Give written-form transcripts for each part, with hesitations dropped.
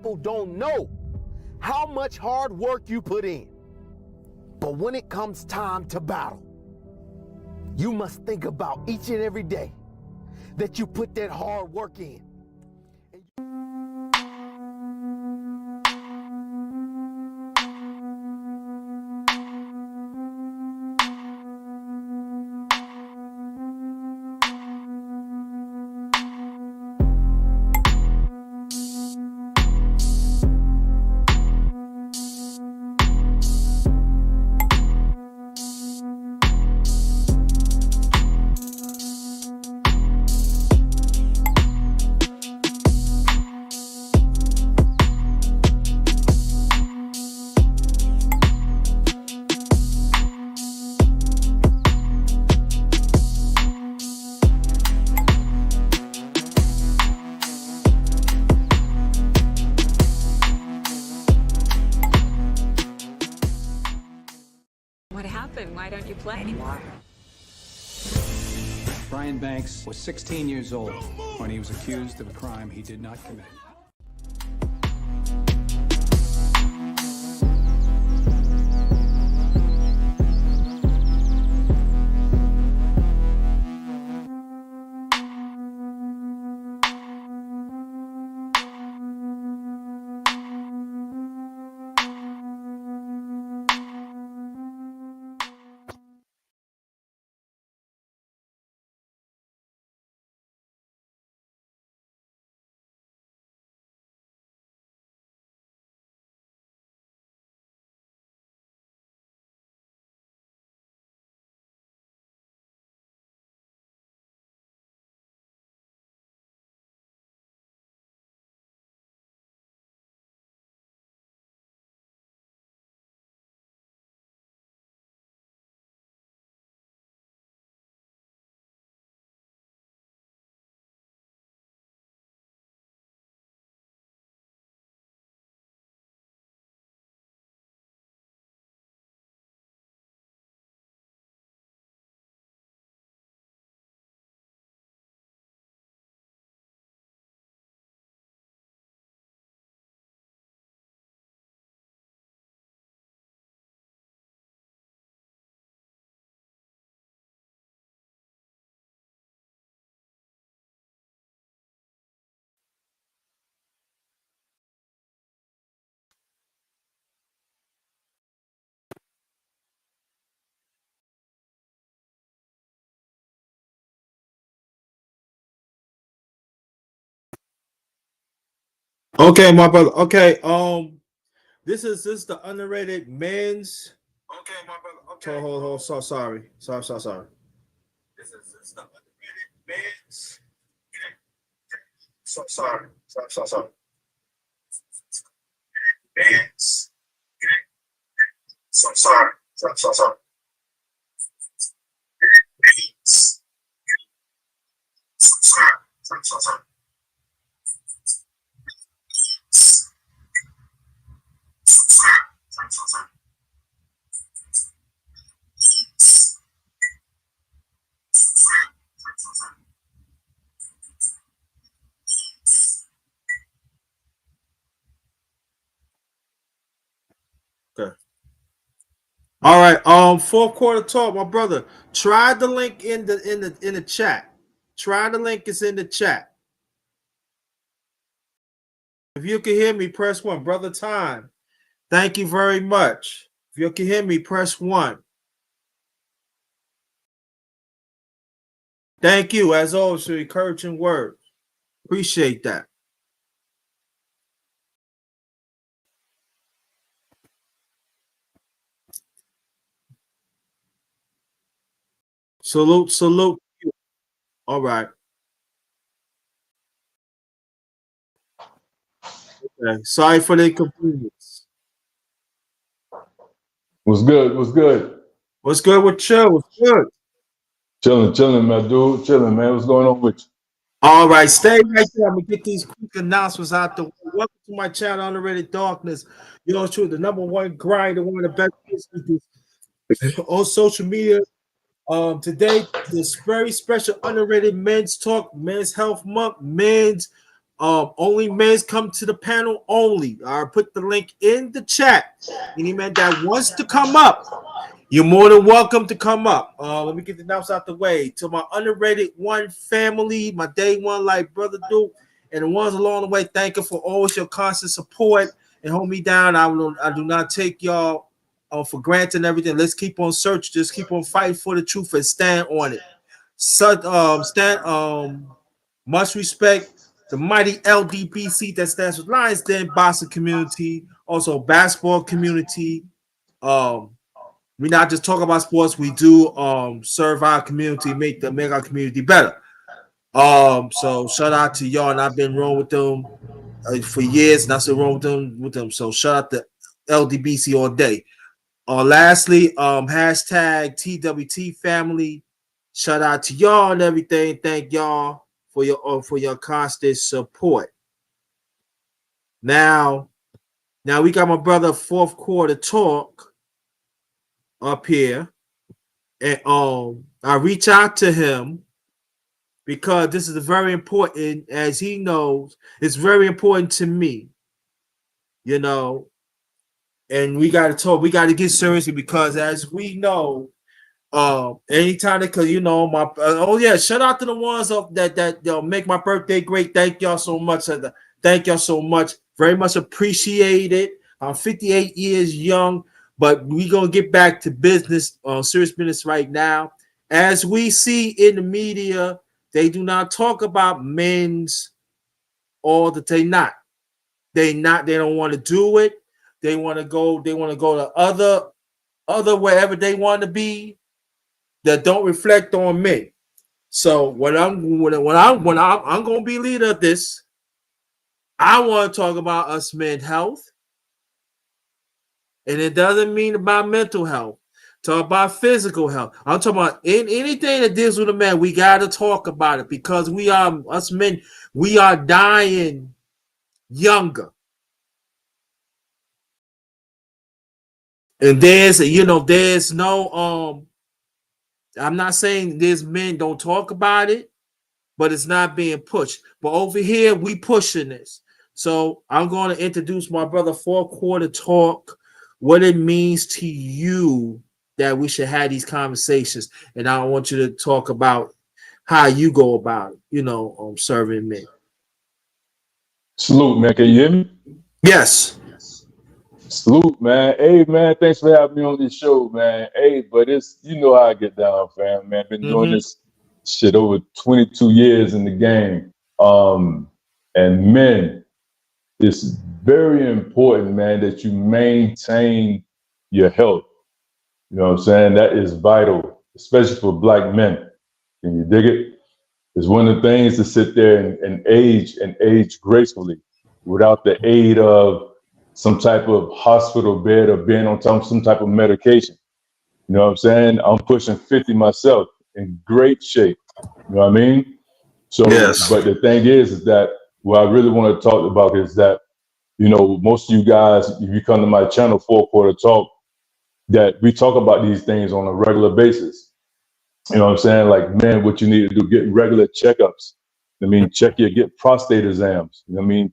people don't know how much hard work you put in. But when it comes time to battle, you must think about each and every day that you put that hard work in. What happened? Why don't you play anymore? Brian Banks was 16 years old when he was accused of a crime he did not commit. Okay, my brother. Okay, this is the underrated men's. Okay, my brother. Okay, hold. Sorry. This is the underrated men's. Sorry. Men's. Sorry. Men's. Sorry. Okay. All right. Fourth quarter talk, my brother. Try the link in the chat. Try the link is in the chat. If you can hear me, press 1. Brother Time. Thank you very much. If you can hear me, press 1. Thank you, as always, for your encouraging words. Appreciate that. Salute. All right. Okay. Sorry for the inconvenience. What's good? What's good with you? What's good? Chilling, my dude. Chilling, man. What's going on with you? All right, stay right there. I'm gonna get these quick announcements out the way. Welcome to my channel, Underrated Darkness. Yours truly, the number one grinder, one of the best businesses on social media. Today, this very special underrated men's talk, men's health month, men's Only men's come to the panel only. I put the link in the chat. Any man that wants to come up, you're more than welcome to come up. Let me get the announcements out the way. To my underrated one family, my day one like brother Duke, and the ones along the way, thank you for always your constant support and hold me down. I do not take y'all for granted and everything. Let's keep on search. Just keep on fighting for the truth and stand on it. Much respect. The mighty LDBC that stands for Lions Den Boxing community, also basketball community. We not just talk about sports, we do serve our community, make our community better. So shout out to y'all, and I've been rolling with them for years, and I still rolling with them. So shout out to LDBC all day. Lastly, hashtag TWT family. Shout out to y'all and everything. Thank y'all for your constant support. Now we got my brother fourth quarter talk up here, and I reach out to him because this is very important. As he knows, it's very important to me, you know. And we got to talk. We got to get seriously because, as we know, anytime because shout out to the ones that make my birthday great. Thank y'all so much. Thank y'all so much. Very much appreciated. I'm 58 years young, but we gonna get back to business, serious business right now. As we see in the media, they do not talk about men's all the time. They don't want to do it. They want to go to other wherever they want to be that don't reflect on men. So when I'm gonna be leader of this, I want to talk about us men's health, and it doesn't mean about mental health. Talk about physical health. I'm talking about anything that deals with a man. We got to talk about it because us men. We are dying younger, and there's no I'm not saying these men don't talk about it, but it's not being pushed. But over here, we pushing this. So I'm going to introduce my brother fourth quarter talk, what it means to you that we should have these conversations. And I want you to talk about how you go about it, serving men. Salute, man. Can you hear me? Yes. Salute, man. Hey, man, thanks for having me on this show, man. Hey, but how I get down, fam, man. Been doing this shit over 22 years in the game. And men, it's very important, man, that you maintain your health. You know what I'm saying? That is vital, especially for black men. Can you dig it? It's one of the things to sit there and age gracefully without the aid of some type of hospital bed or being on top of some type of medication. You know what I'm saying? I'm pushing 50 myself in great shape. You know what I mean? So, yes. But the thing is that what I really want to talk about is that, most of you guys, if you come to my channel, Fourth Quarter Talk, that we talk about these things on a regular basis. You know what I'm saying? Like, man, what you need to do, get regular checkups. Get prostate exams.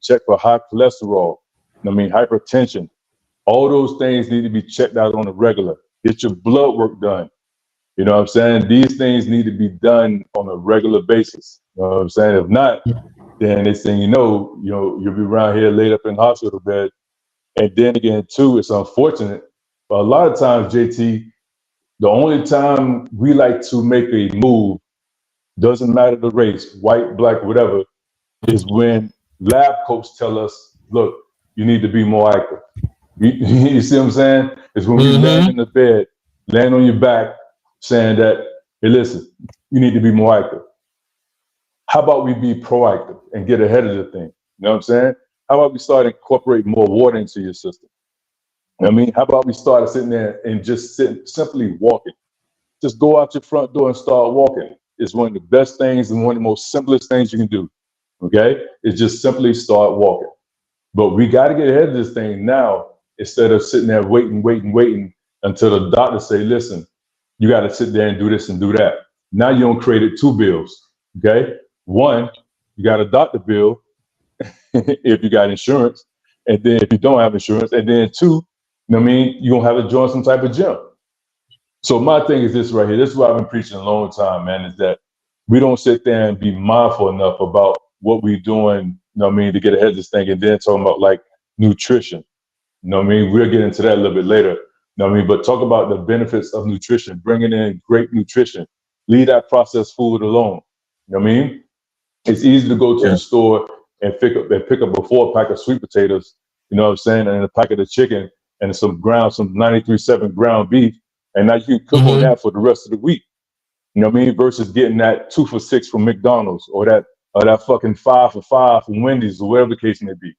Check for high cholesterol. Hypertension. All those things need to be checked out on a regular. Get your blood work done. You know what I'm saying? These things need to be done on a regular basis. You know what I'm saying? If not, then next thing you'll be around here laid up in hospital bed. And then again, too, it's unfortunate. But a lot of times, JT, the only time we like to make a move, doesn't matter the race, white, black, whatever, is when lab coats tell us, look, you need to be more active. You see what I'm saying? It's when we land in the bed, land on your back, saying that, hey, listen, you need to be more active. How about we be proactive and get ahead of the thing? You know what I'm saying? How about we start incorporating more water into your system? How about we start sitting there and just simply walking? Just go out your front door and start walking. It's one of the best things and one of the most simplest things you can do. Okay? It's just simply start walking. But we got to get ahead of this thing now instead of sitting there waiting until the doctor say, listen, you got to sit there and do this and do that. Now you don't create two bills. Okay? One, you got a doctor bill, if you got insurance, and then if you don't have insurance, and then two, you know what I mean, you're gonna have to join some type of gym. So my thing is this right here. This is what I've been preaching a long time, man, is that we don't sit there and be mindful enough about what we're doing, you know what I mean, to get ahead of this thing, and then talking about like nutrition. You know what I mean? We'll get into that a little bit later. You know what I mean? But talk about the benefits of nutrition, bringing in great nutrition. Leave that processed food alone. You know what I mean? It's easy to go to the store and pick up a 4-pack of sweet potatoes, you know what I'm saying, and a packet of chicken and some 93.7 ground beef, and now you can cook on that for the rest of the week. You know what I mean? Versus getting that 2 for $6 from McDonald's or that fucking 5 for $5 from Wendy's or whatever the case may be.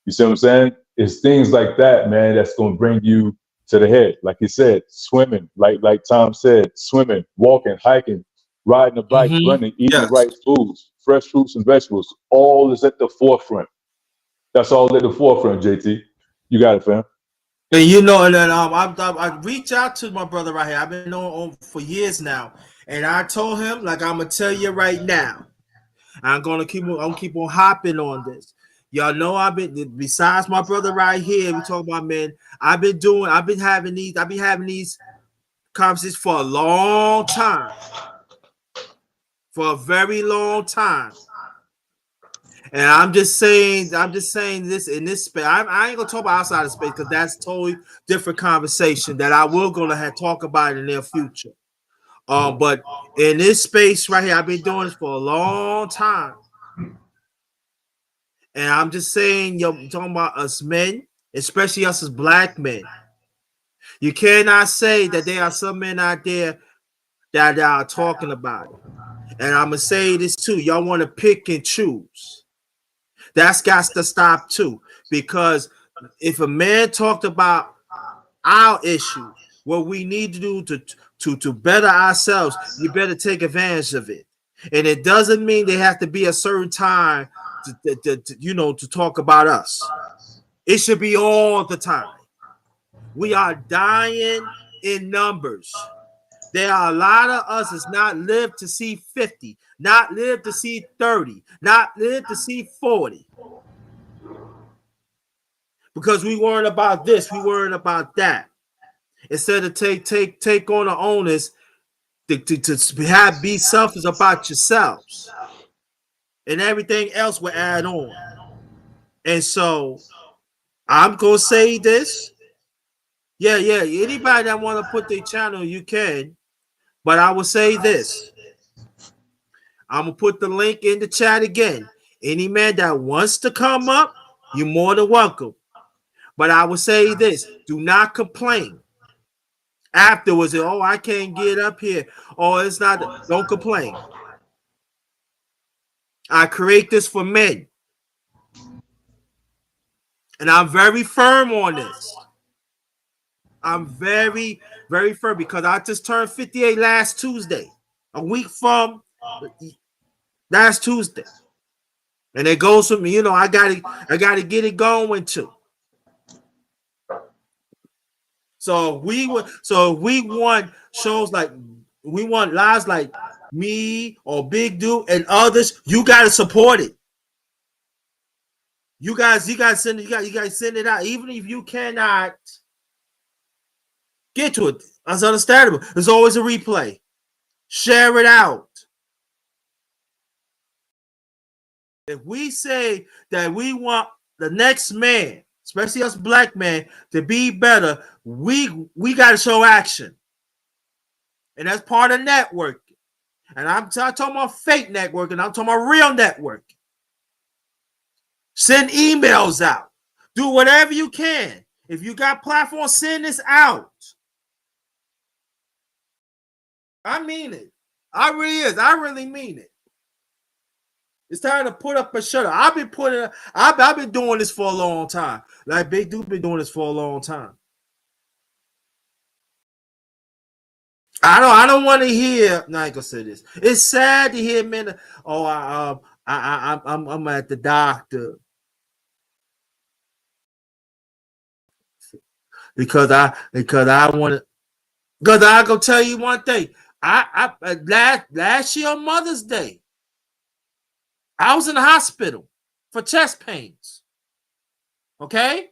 You see what I'm saying? It's things like that, man, that's gonna bring you to the head. Like you said, swimming, like Tom said, swimming, walking, hiking, riding a bike, running, eating the right foods, fresh fruits and vegetables, all is at the forefront. That's all at the forefront, JT. You got it, fam. And you know, and then I reach out to my brother right here. I've been on for years now, and I told him, like, I'm gonna tell you right now, I'm gonna keep on hopping on this. Y'all know I've been, besides my brother right here, we talk about, man, I've been having these conversations for a long time. For a very long time. And I'm just saying this in this space. I ain't gonna talk about outside of space because that's totally different conversation that I will gonna talk about in the near future. But in this space right here, I've been doing this for a long time. And I'm just saying, I'm talking about us men, especially us as black men. You cannot say that there are some men out there that are talking about it. And I'm gonna say this too. Y'all want to pick and choose. That's got to stop too. Because if a man talked about our issue, what we need to do to better ourselves, you better take advantage of it. And it doesn't mean they have to be a certain time to talk about us. It should be all the time. We are dying in numbers. There are a lot of us that's not lived to see 50, not lived to see 30, not lived to see 40. Because we weren't about this, we weren't about that. Instead of take on the onus to be selfish about yourselves. And everything else will add on. And so I'm gonna say this. Yeah. Anybody that want to put their channel, you can. But I will say this. I'm going to put the link in the chat again. Any man that wants to come up, you're more than welcome. But I will say this. Do not complain. Afterwards, oh, I can't get up here. Oh, it's not. Don't complain. I create this for men. And I'm very firm on this. I'm very, very firm because I just turned 58 last Tuesday. A week from last Tuesday. And it goes from me, I gotta get it going too. So we want shows like we want lives like me or Big Dude and others. You gotta support it. You guys send it out, even if you cannot get to it. That's understandable. There's always a replay. Share it out. If we say that we want the next man, especially us black men, to be better, we got to show action. And that's part of networking. And I'm talking about fake networking. I'm talking about real networking. Send emails out. Do whatever you can. If you got platforms, send this out. I mean it. I really mean it. It's time to put up a shutter. I've been doing this for a long time. Like Big Dude been doing this for a long time. I don't want to hear. No, I ain't gonna say this. It's sad to hear men. Oh, I'm at the doctor because I want to. Because I go tell you one thing. Last year on Mother's Day, I was in the hospital for chest pains. Okay?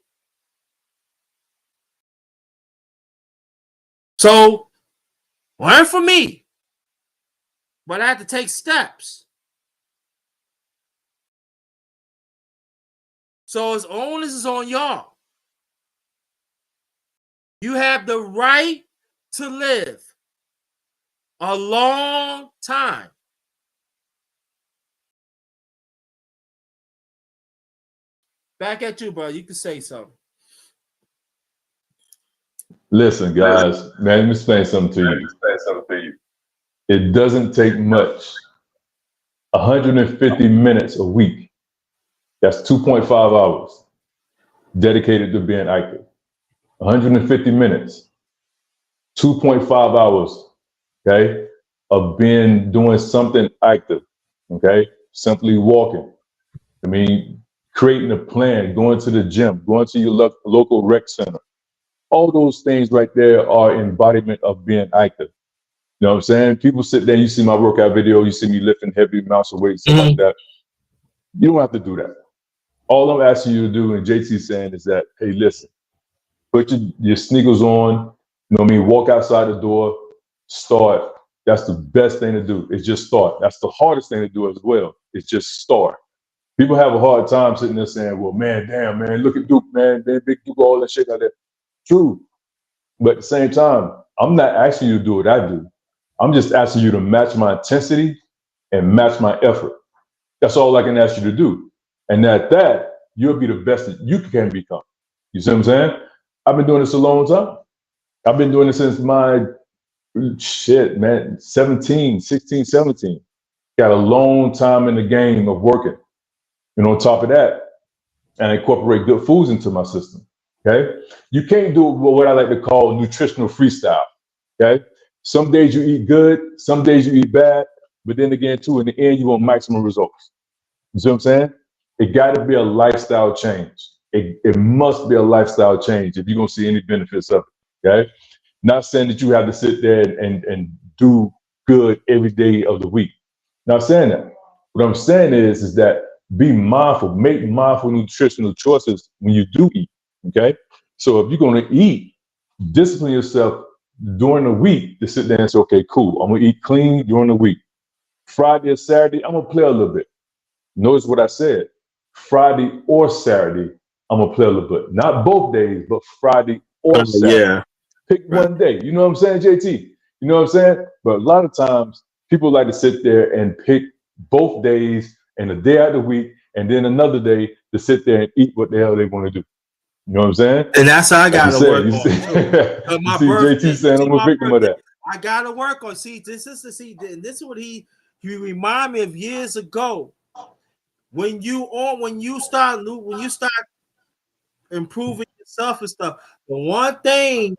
So, learn from me. But I have to take steps. So, its onus is on y'all. You have the right to live a long time. Back at you, bro. You can say something. Listen, guys, man, let me explain something to you. It doesn't take much. 150 minutes a week. That's 2.5 hours dedicated to being active. 150 minutes, 2.5 hours, okay, of doing something active, okay? Simply walking. I mean, creating a plan, going to the gym, going to your local rec center. All those things right there are embodiment of being active. You know what I'm saying? People sit there, you see my workout video, you see me lifting heavy amounts of weight, stuff like that. You don't have to do that. All I'm asking you to do, and JT's saying, is that, hey, listen, put your sneakers on, you know what I mean? Walk outside the door, start. That's the best thing to do. It's just start. That's the hardest thing to do as well. It's just start. People have a hard time sitting there saying, well, man, damn, man, look at Duke, man, big Duke, all that shit like that. True. But at the same time, I'm not asking you to do what I do. I'm just asking you to match my intensity and match my effort. That's all I can ask you to do. And at that, you'll be the best that you can become. You see what I'm saying? I've been doing this a long time. I've been doing this since my 16, 17. Got a long time in the game of working. And on top of that, I incorporate good foods into my system. Okay? You can't do what I like to call nutritional freestyle. Okay? Some days you eat good, some days you eat bad, but then again, too, in the end, you want maximum results. You see what I'm saying? It got to be a lifestyle change. It must be a lifestyle change if you're going to see any benefits of it. Okay? Not saying that you have to sit there and do good every day of the week. Not saying that. What I'm saying is that be mindful, make mindful nutritional choices when you do eat. Okay? So if you're going to eat, discipline yourself during the week to sit there and say, okay, cool, I'm going to eat clean during the week. Friday or Saturday, I'm going to play a little bit. Notice what I said. Friday or Saturday, I'm going to play a little bit. Not both days, but Friday or Saturday. Yeah. Pick one day. You know what I'm saying, JT? You know what I'm saying? But a lot of times, people like to sit there and pick both days and a day out of the week, and then another day to sit there and eat what the hell they want to do. You know what I'm saying? And that's how I got to work on. You see JT saying I'm a victim of that. I got to work on. See, this is what he remind me of years ago. When you start improving yourself and stuff, the one thing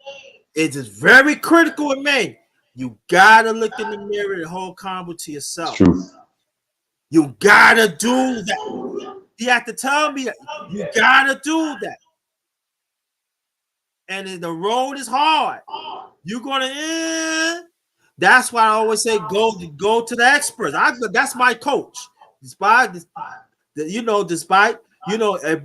is just very critical in men. You gotta look in the mirror and hold combo to yourself. It's true. You gotta do that. You have to tell me that. You gotta do that. And the road is hard. You're gonna that's why I always say go to the experts. That's my coach. Despite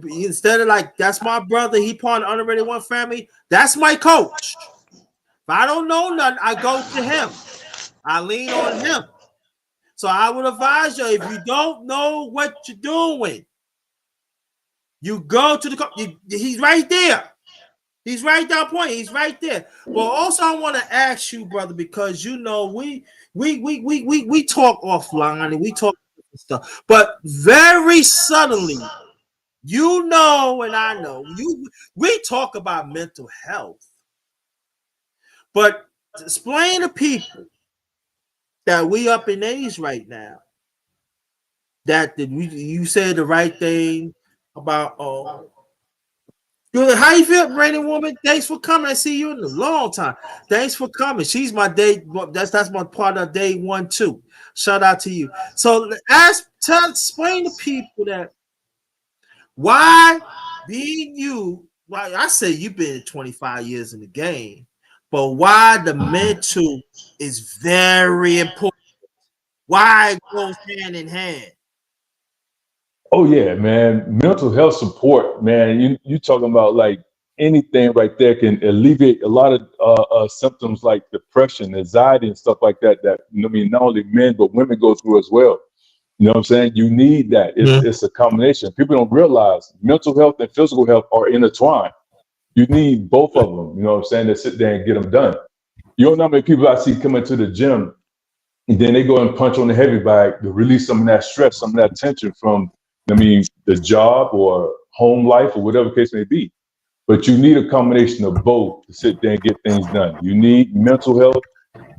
instead of like that's my brother, he part of Underrated One family. That's my coach. If I don't know nothing, I go to him. I lean on him. So I would advise you, if you don't know what you're doing, you go to the coach. He's right there. He's right down point. He's right there. But also, I want to ask you, brother, because we talk offline and we talk stuff, but very subtly, and I know we talk about mental health, but explain to people that we up in age right now. That you said the right thing about how you feel, Brandon woman? Thanks for coming. I see you in a long time. Thanks for coming. She's my day. That's my part of day 1 too. Shout out to you. So explain to people that why being you. Why I say you've been 25 years in the game, but why the mental is very important. Why it goes hand in hand. Oh yeah, man. Mental health support, man. You talking about like anything right there can alleviate a lot of symptoms like depression, anxiety, and stuff like that. That I mean, not only men but women go through as well. You know what I'm saying? You need that. It's a combination. People don't realize mental health and physical health are intertwined. You need both of them. You know what I'm saying? To sit there and get them done. You don't know how many people I see coming to the gym and then they go and punch on the heavy bag to release some of that stress, some of that tension from, I mean, the job or home life or whatever case may be. But you need a combination of both to sit there and get things done. You need mental health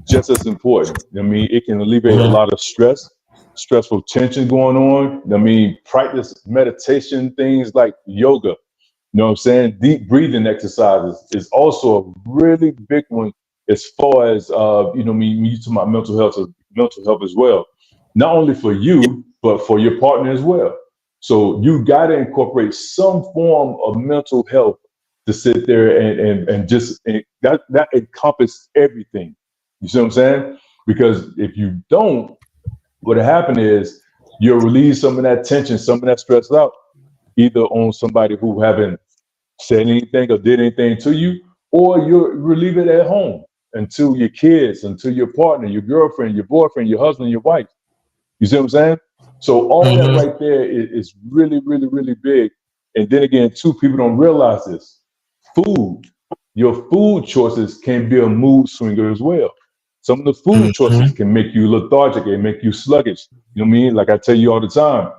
just as important. I mean, it can alleviate a lot of stress, stressful tension going on. I mean, practice meditation, things like yoga. You know what I'm saying? Deep breathing exercises is also a really big one as far as you know, when you talk about mental health as well. Not only for you, but for your partner as well. So you gotta incorporate some form of mental health to sit there and just and that encompasses everything. You see what I'm saying? Because if you don't, what'll happen is you'll release some of that tension, some of that stress out, either on somebody who haven't said anything or did anything to you, or you relieve it at home until your kids, until your partner, your girlfriend, your boyfriend, your husband, your wife. You see what I'm saying? So all that right there is really, really, really big. And then again, too, people don't realize this. Food, your food choices can be a mood swinger as well. Some of the food choices can make you lethargic and make you sluggish. You know what I mean? Like I tell you all the time.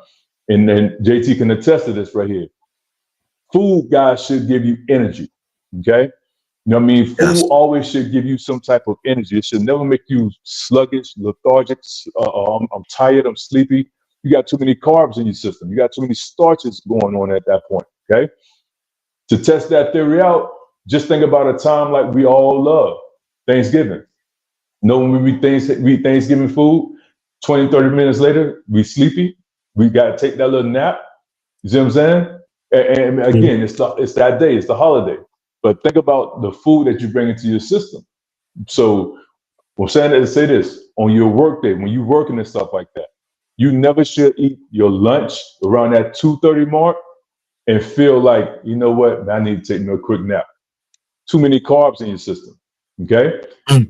And then JT can attest to this right here. Food, guys, should give you energy. Okay? You know what I mean? Food always should give you some type of energy. It should never make you sluggish, lethargic. I'm tired. I'm sleepy. You got too many carbs in your system. You got too many starches going on at that point. Okay. To test that theory out, just think about a time like we all love Thanksgiving. You know, when we eat Thanksgiving food, 20, 30 minutes later, we sleepy. We got to take that little nap. You see what I'm saying? And again, it's that day. It's the holiday. But think about the food that you bring into your system. So I'm saying that to say this, on your work day, when you're working and stuff like that, you never should eat your lunch around that 2:30 mark and feel like, you know what, I need to take me a quick nap. Too many carbs in your system. Okay?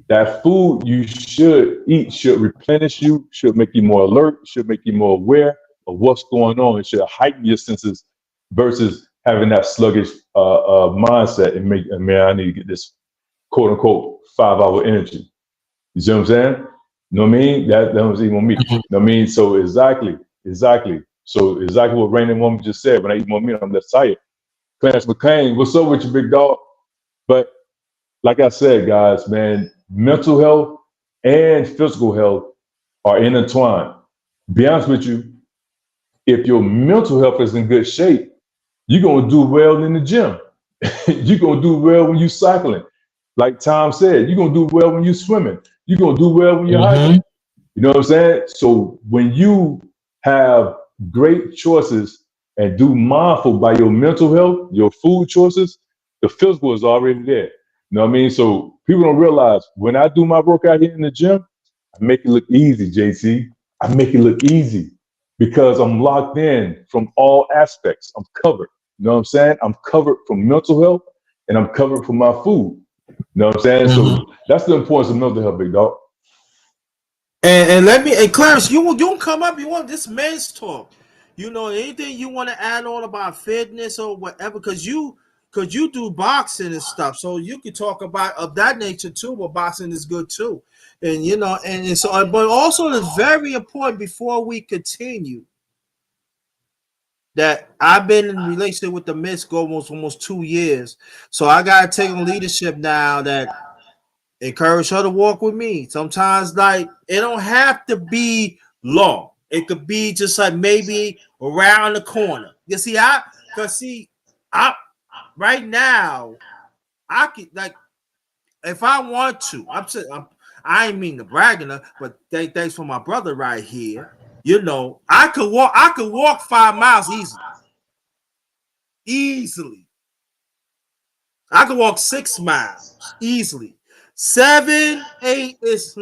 That food you should eat should replenish you, should make you more alert, should make you more aware of what's going on. It should heighten your senses versus having that sluggish mindset and man, I need to get this quote unquote 5 hour energy. You see what I'm saying? You know what I mean? That was even me. You know what I mean? So exactly. So exactly what Rainy Woman just said. When I eat more meat, I'm less tired. Clarence McCain, what's up with you, big dog? But like I said, guys, man, mental health and physical health are intertwined. Be honest with you, if your mental health is in good shape, you're gonna do well in the gym. You're gonna do well when you're cycling. Like Tom said, you're gonna do well when you're swimming. You're gonna do well when you're hiking. You know what I'm saying? So when you have great choices and do mindful by your mental health, your food choices, the physical is already there. You know what I mean? So people don't realize when I do my workout here in the gym, I make it look easy, JC. I make it look easy because I'm locked in from all aspects. I'm covered. You know what I'm saying? I'm covered from mental health and I'm covered from my food. You know what I'm saying? So that's the importance of mental health, big dog. And let me, and Clarence, you don't come up. You want this men's talk. You know, anything you want to add on about fitness or whatever, because you do boxing and stuff, so you could talk about of that nature too. But boxing is good too, and you know, and so, but also it's very important before we continue that I've been in a relationship with the Miss go almost 2 years, so I gotta take on leadership now that encourage her to walk with me. Sometimes, like, it don't have to be long. It could be just like maybe around the corner. You see, I right now, I could like if I want to. I ain't mean to brag enough, but thanks for my brother right here. You know, I could walk 5 miles easily. I could walk 6 miles easily. 7, 8 is,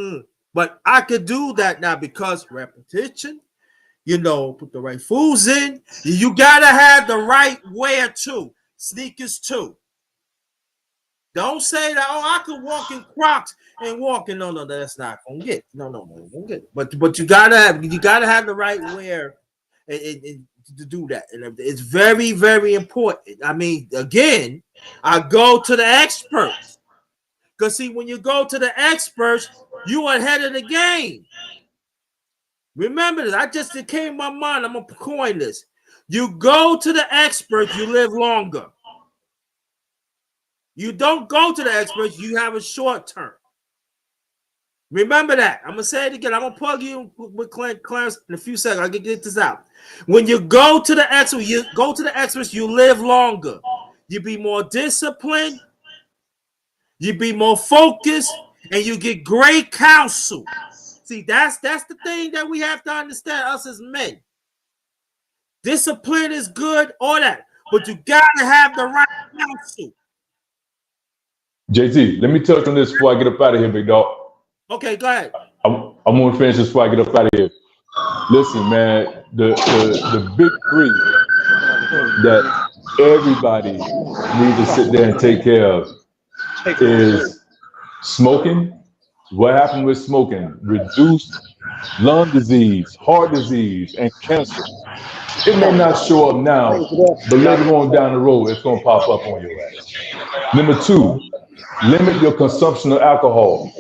but I could do that now because repetition You know, put the right foods in. You gotta have the right wear too. Sneakers too. Don't say that. Oh, I could walk in Crocs and walk in. No, that's not gonna get. No, won't get. But you gotta have the right wear and to do that. And it's very, very important. I mean, again, I go to the experts. Because see, when you go to the experts, you are ahead of the game. Remember this. It came to my mind. I'm gonna coin this. You go to the experts, you live longer. You don't go to the experts, you have a short term. Remember that. I'm gonna say it again. I'm gonna plug you with Clarence in a few seconds. I can get this out. When you go to the experts, you live longer. You be more disciplined, you be more focused, and you get great counsel. See, that's the thing that we have to understand, us as men. Discipline is good, all that, but you gotta have the right counsel. JT, let me touch on this before I get up out of here, big dog. Okay, go ahead. I'm gonna finish this before I get up out of here. Listen, man, the big three that everybody needs to sit there and take care of is smoking. What happened with smoking? Reduced lung disease, heart disease, and cancer. It may not show up now, but later on down the road, it's gonna pop up on your ass. Number two, limit your consumption of alcohol.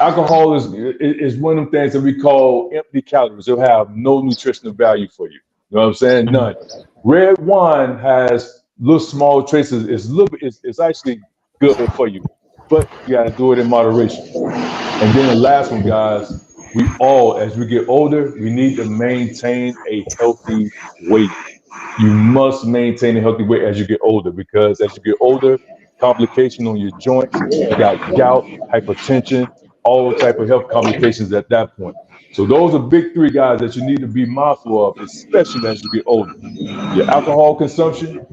Alcohol is one of the things that we call empty calories. It'll have no nutritional value for you. You know what I'm saying? None. Red wine has little small traces. It's actually good for you, but you got to do it in moderation. And then the last one, guys, we all, as we get older, we need to maintain a healthy weight. You must maintain a healthy weight as you get older, because as you get older, complication on your joints, you got gout, hypertension, all type of health complications at that point. So those are big three, guys, that you need to be mindful of, especially as you get older. Your alcohol consumption,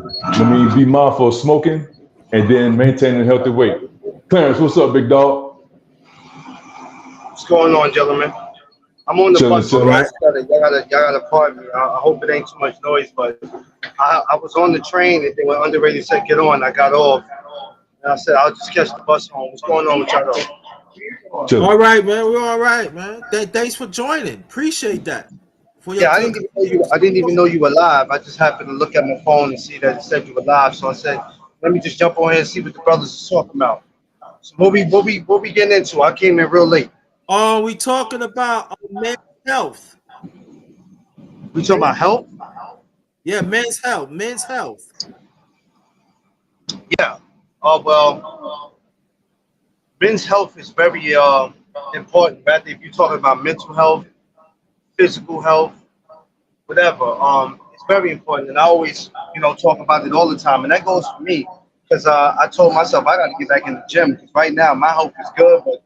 be mindful of smoking, and then maintaining a healthy weight. Clarence, what's up, big dog? What's going on, gentlemen? I'm on the bus, so y'all gotta pardon me. I hope it ain't too much noise, but I was on the train and then when Underrated said get on, I got off. And I said I'll just catch the bus home. What's going on with y'all though? All right, man. We're all right, man. Thanks for joining. Appreciate that. Yeah, I didn't even know you were live. I just happened to look at my phone and see that it said you were live. So I said, let me just jump on here and see what the brothers are talking about. So what we getting into? I came in real late. We talking about men's health. We talking about health? Yeah, men's health. Yeah. Well, men's health is very important. Rather, if you're talking about mental health, physical health, whatever, it's very important. And I always, talk about it all the time. And that goes for me because I told myself I got to get back in the gym because right now my health is good, but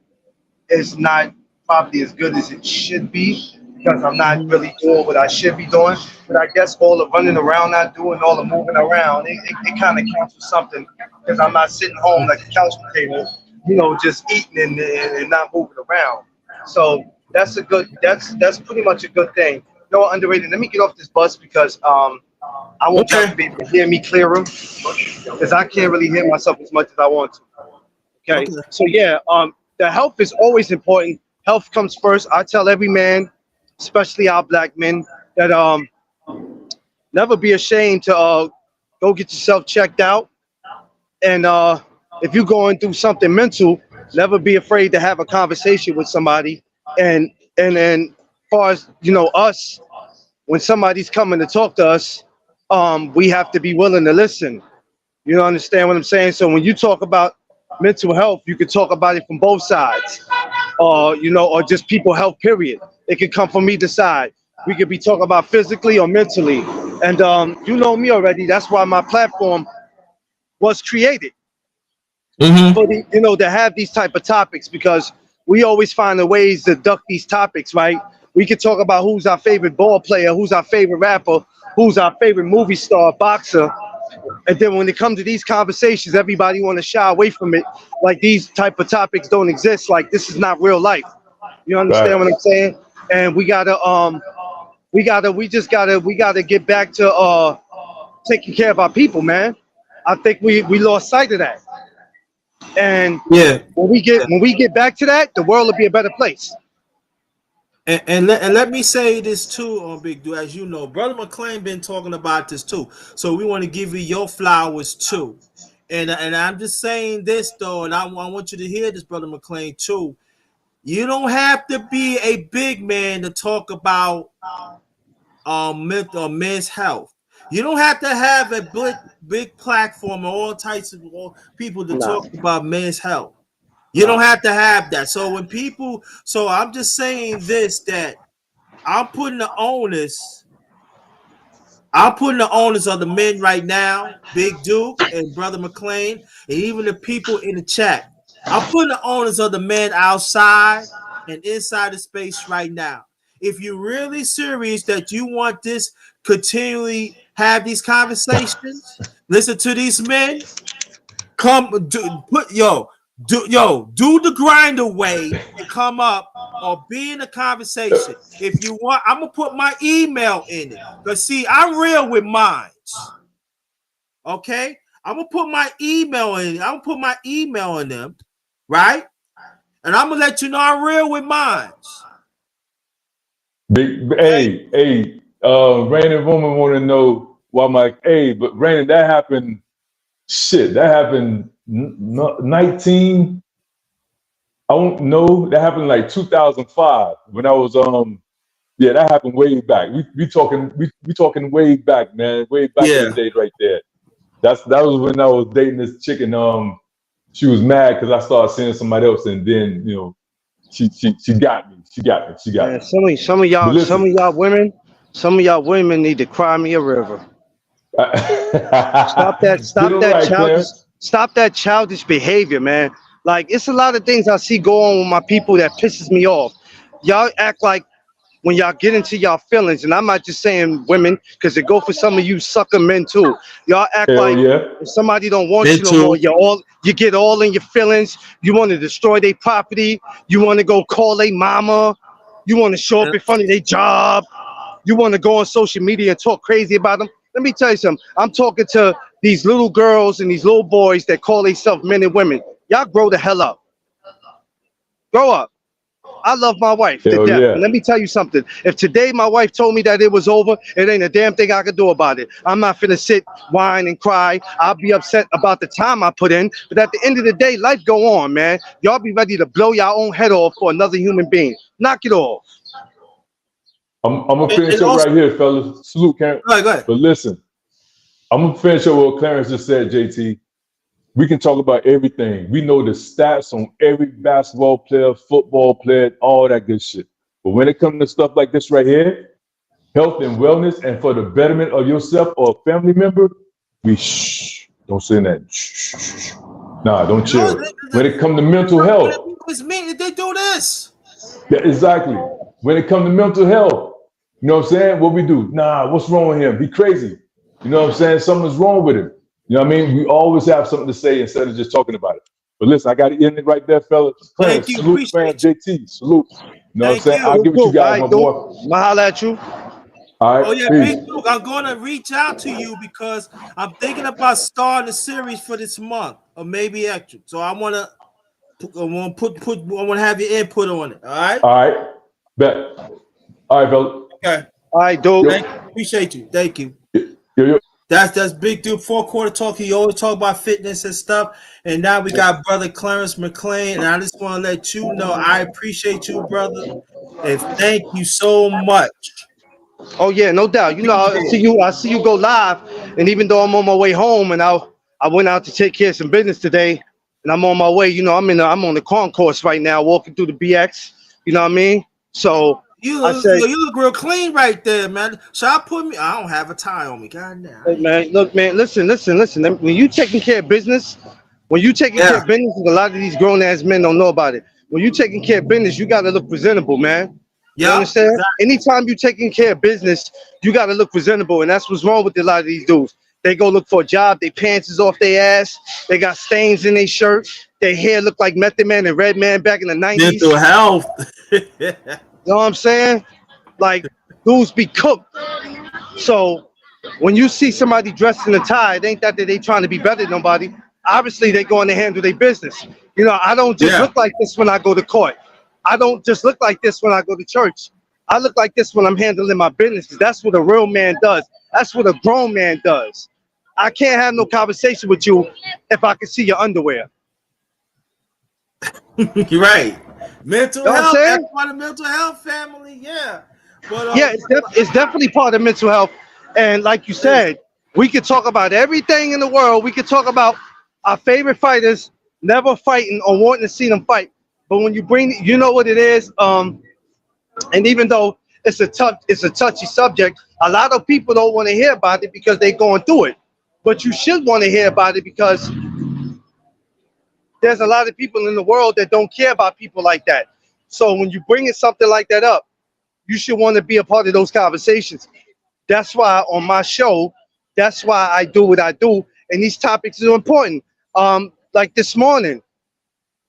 it's not probably as good as it should be because I'm not really doing what I should be doing. But I guess all the running around not doing, all the moving around, it kind of counts for something because I'm not sitting home like a couch potato, just eating and not moving around. So that's pretty much a good thing. Underrated. Let me get off this bus because I want you to be able to hear me clearer because I can't really hear myself as much as I want to. Okay. So yeah, the health is always important. Health comes first. I tell every man, especially our black men, that never be ashamed to go get yourself checked out. And if you're going through something mental, never be afraid to have a conversation with somebody. And then, as far as us, when somebody's coming to talk to us, we have to be willing to listen. You understand what I'm saying? So when you talk about mental health, you can talk about it from both sides, or just people health, period. It could come from either side. We could be talking about physically or mentally. And you know me already. That's why my platform was created. For to have these type of topics, because we always find the ways to duck these topics, right? We could talk about who's our favorite ball player, who's our favorite rapper, who's our favorite movie star, boxer. And then when it comes to these conversations, everybody want to shy away from it. Like these type of topics don't exist. Like this is not real life. You understand what I'm saying? And we gotta we gotta get back to taking care of our people, man. I think we lost sight of that. And Yeah. when we get back to that, the world will be a better place. And let me say this too, on Big Dude, as you know, Brother McClain been talking about this too. So we want to give you your flowers too. And I'm just saying this though, and I want you to hear this, Brother McClain too. You don't have to be a big man to talk about men's health. You don't have to have a big platform or all types of people to talk about men's health. You don't have to have that. So I'm just saying this, that I'm putting the onus of the men right now, Big Duke and Brother McClain, and even the people in the chat. I'm putting the onus of the men outside and inside the space right now. If you're really serious that you want this continually have these conversations, listen to these men. Do the grinder way and come up or be in a conversation. If you want, I'm gonna put my email in it. Because see, I'm real with mine. Okay? I'm gonna put my email in. I'm gonna put my email in them, right? And I'm gonna let you know I'm real with mine. Hey, Brandon Woman want to know why but Brandon, that happened. Shit, that happened 19. I don't know. That happened like 2005 when I was yeah, that happened way back. We talking way back, man. Way back in the day right there. That was when I was dating this chick and she was mad because I started seeing somebody else, and then she got me. She got me. Some of y'all women need to cry me a river. Stop that childish behavior, man. Like, it's a lot of things I see go on with my people that pisses me off. Y'all act like when y'all get into y'all feelings, and I'm not just saying women, because it go for some of you sucker men too. Y'all act like if somebody don't want you no more, you get all in your feelings. You want to destroy their property. You want to go call their mama. You want to show up in front of their job. You want to go on social media and talk crazy about them. Let me tell you something. I'm talking to these little girls and these little boys that call themselves men and women. Y'all grow the hell up. Grow up. I love my wife to death. And let me tell you something. If today my wife told me that it was over, it ain't a damn thing I could do about it. I'm not finna sit, whine, and cry. I'll be upset about the time I put in. But at the end of the day, life go on, man. Y'all be ready to blow your own head off for another human being. Knock it off. I'm gonna finish up right here, fellas. Salute, Clarence. Go ahead. But listen, I'm gonna finish up what Clarence just said, JT. We can talk about everything. We know the stats on every basketball player, football player, all that good shit. But when it comes to stuff like this right here, health and wellness, and for the betterment of yourself or a family member, we don't say that. Shh. Nah, don't chill. When it comes to mental health, it's me. They do this. Yeah, exactly. When it comes to mental health, you know what I'm saying? What we do? Nah, what's wrong with him? He crazy. You know what I'm saying? Something's wrong with him. You know what I mean? We always have something to say instead of just talking about it. But listen, I got to end it right there, fellas. Thank you. Salute, fam, JT. Salute. You know what I'm saying? I'll give it to you guys one more. I'll holler at you. All right. Oh, yeah, Big Duke, I'm going to reach out to you because I'm thinking about starting a series for this month or maybe extra. So I want to have your input on it. All right? All right. Bet. All right, fella. Okay. All right, dude. Appreciate you. Thank you. Yo. That's Big Duke, 4 Quarter Talk. He always talk about fitness and stuff. And now we got Brother Clarence McClain. And I just want to let you know I appreciate you, brother. And thank you so much. Oh yeah, no doubt. You know, I see you go live. And even though I'm on my way home and I went out to take care of some business today, and I'm on my way, you know, I'm on the concourse right now, walking through the BX. You know what I mean? So you look real clean right there, man. So I don't have a tie on me. God damn. Hey, man, look, man, listen. When you taking care of business, a lot of these grown ass men don't know about it. When you taking care of business, you gotta look presentable, man. You understand? Exactly. Anytime you taking care of business, you gotta look presentable, and that's what's wrong with a lot of these dudes. They go look for a job, their pants is off their ass, they got stains in their shirt, their hair look like Method Man and Red Man back in the 90s. Mental health. You know what I'm saying? Like dudes be cooked. So when you see somebody dressed in a tie, it ain't that they trying to be better than nobody. Obviously, they going to handle their business. You know, I don't just Yeah. look like this when I go to court. I don't just look like this when I go to church. I look like this when I'm handling my business. 'Cause that's what a real man does. That's what a grown man does. I can't have no conversation with you if I can see your underwear. You're right. Mental You know what I'm health. That's saying? part of mental health, family. Yeah. But Yeah, it's definitely part of mental health. And like you said, we could talk about everything in the world. We could talk about our favorite fighters never fighting or wanting to see them fight. But when you bring, you know what it is. And even though it's a touchy subject, a lot of people don't want to hear about it because they're going through it. But you should want to hear about it because there's a lot of people in the world that don't care about people like that. So when you bring something like that up, you should want to be a part of those conversations. That's why on my show, that's why I do what I do. And these topics are important. Like this morning,